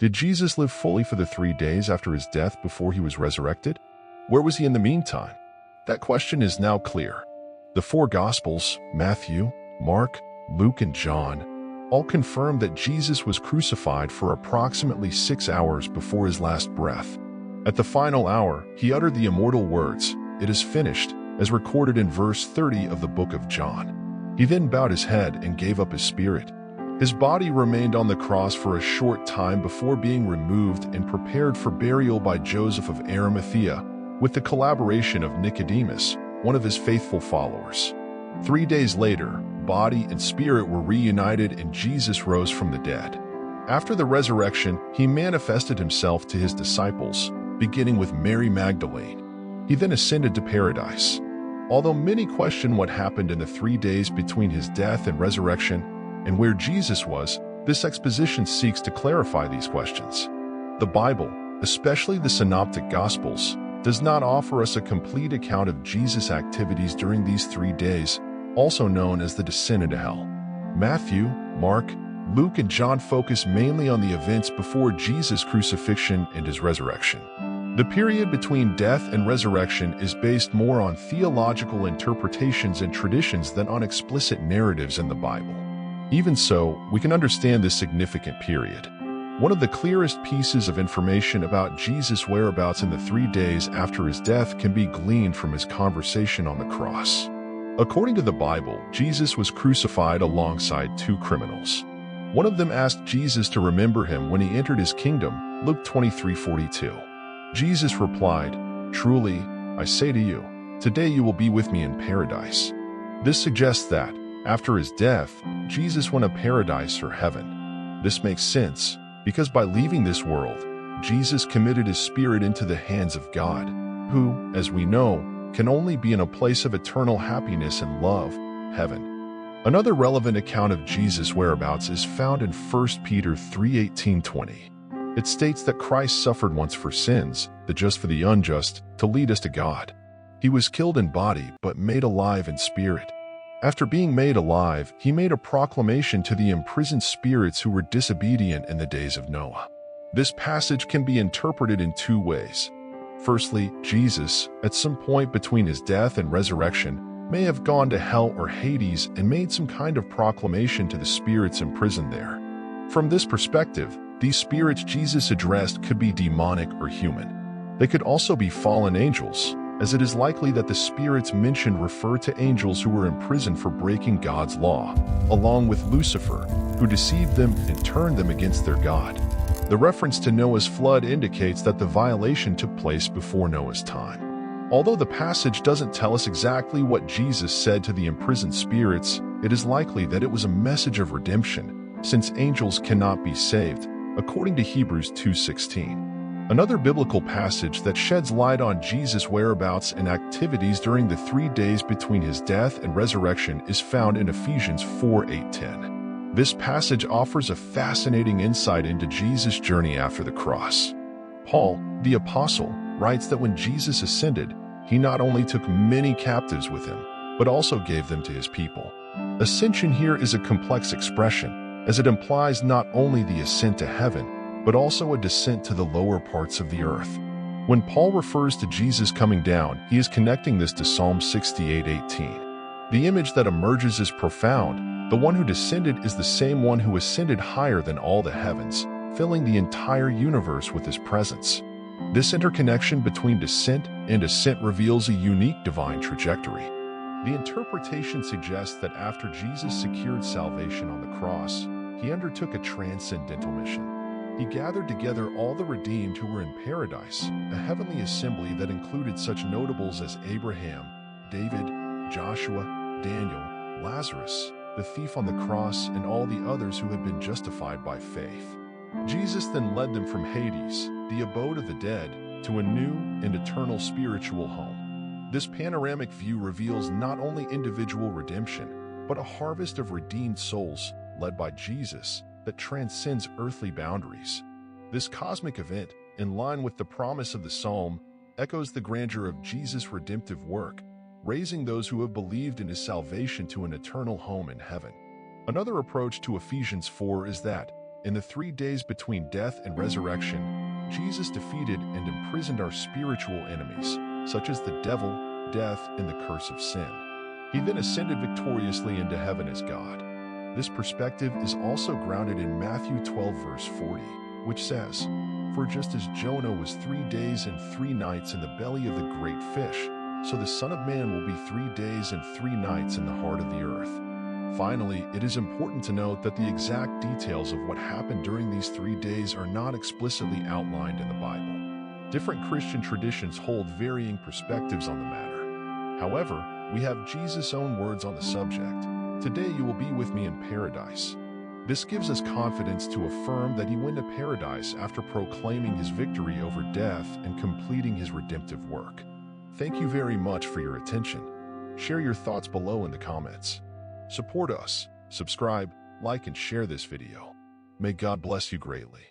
Did Jesus live fully for the 3 days after his death before he was resurrected? Where was he in the meantime? That question is now clear. The four Gospels, Matthew, Mark, Luke, and John, all confirm that Jesus was crucified for approximately 6 hours before his last breath. At the final hour, he uttered the immortal words, "It is finished," as recorded in verse 30 of the book of John. He then bowed his head and gave up his spirit. His body remained on the cross for a short time before being removed and prepared for burial by Joseph of Arimathea, with the collaboration of Nicodemus, one of his faithful followers. 3 days later, body and spirit were reunited and Jesus rose from the dead. After the resurrection, he manifested himself to his disciples, beginning with Mary Magdalene. He then ascended to paradise. Although many question what happened in the 3 days between his death and resurrection, and where Jesus was, this exposition seeks to clarify these questions. The Bible, especially the Synoptic Gospels, does not offer us a complete account of Jesus' activities during these 3 days, also known as the descent into hell. Matthew, Mark, Luke, and John focus mainly on the events before Jesus' crucifixion and his resurrection. The period between death and resurrection is based more on theological interpretations and traditions than on explicit narratives in the Bible. Even so, we can understand this significant period. One of the clearest pieces of information about Jesus' whereabouts in the 3 days after his death can be gleaned from his conversation on the cross. According to the Bible, Jesus was crucified alongside 2 criminals. One of them asked Jesus to remember him when he entered his kingdom, Luke 23:42. Jesus replied, "Truly, I say to you, today you will be with me in paradise." This suggests that, after his death, Jesus went to paradise or heaven. This makes sense, because by leaving this world, Jesus committed his spirit into the hands of God, who, as we know, can only be in a place of eternal happiness and love, heaven. Another relevant account of Jesus' whereabouts is found in 1 Peter 3:18-20. It states that Christ suffered once for sins, the just for the unjust, to lead us to God. He was killed in body but made alive in spirit. After being made alive, he made a proclamation to the imprisoned spirits who were disobedient in the days of Noah. This passage can be interpreted in 2 ways. Firstly, Jesus, at some point between his death and resurrection, may have gone to hell or Hades and made some kind of proclamation to the spirits imprisoned there. From this perspective, these spirits Jesus addressed could be demonic or human. They could also be fallen angels, as it is likely that the spirits mentioned refer to angels who were imprisoned for breaking God's law, along with Lucifer, who deceived them and turned them against their God. The reference to Noah's flood indicates that the violation took place before Noah's time. Although the passage doesn't tell us exactly what Jesus said to the imprisoned spirits, it is likely that it was a message of redemption, since angels cannot be saved, according to Hebrews 2:16. Another biblical passage that sheds light on Jesus' whereabouts and activities during the 3 days between his death and resurrection is found in Ephesians 4:8-10. This passage offers a fascinating insight into Jesus' journey after the cross. Paul, the apostle, writes that when Jesus ascended, he not only took many captives with him, but also gave them to his people. Ascension here is a complex expression, as it implies not only the ascent to heaven, but also a descent to the lower parts of the earth. When Paul refers to Jesus coming down, he is connecting this to Psalm 68:18. The image that emerges is profound. The one who descended is the same one who ascended higher than all the heavens, filling the entire universe with his presence. This interconnection between descent and ascent reveals a unique divine trajectory. The interpretation suggests that after Jesus secured salvation on the cross, he undertook a transcendental mission. He gathered together all the redeemed who were in paradise, a heavenly assembly that included such notables as Abraham, David, Joshua, Daniel, Lazarus, the thief on the cross, and all the others who had been justified by faith. Jesus then led them from Hades, the abode of the dead, to a new and eternal spiritual home. This panoramic view reveals not only individual redemption, but a harvest of redeemed souls led by Jesus that transcends earthly boundaries. This cosmic event, in line with the promise of the psalm, echoes the grandeur of Jesus' redemptive work, raising those who have believed in his salvation to an eternal home in heaven. Another approach to Ephesians 4 is that, In the 3 days between death and resurrection, Jesus defeated and imprisoned our spiritual enemies, such as the devil, death, and the curse of sin. He then ascended victoriously into heaven as God. This perspective is also grounded in Matthew 12 verse 40, which says, "For just as Jonah was 3 days and 3 nights in the belly of the great fish, so the Son of Man will be 3 days and 3 nights in the heart of the earth." Finally, it is important to note that the exact details of what happened during these 3 days are not explicitly outlined in the Bible. Different Christian traditions hold varying perspectives on the matter. However, we have Jesus' own words on the subject. "Today you will be with me in paradise." This gives us confidence to affirm that he went to paradise after proclaiming his victory over death and completing his redemptive work. Thank you very much for your attention. Share your thoughts below in the comments. Support us, subscribe, like, and share this video. May God bless you greatly.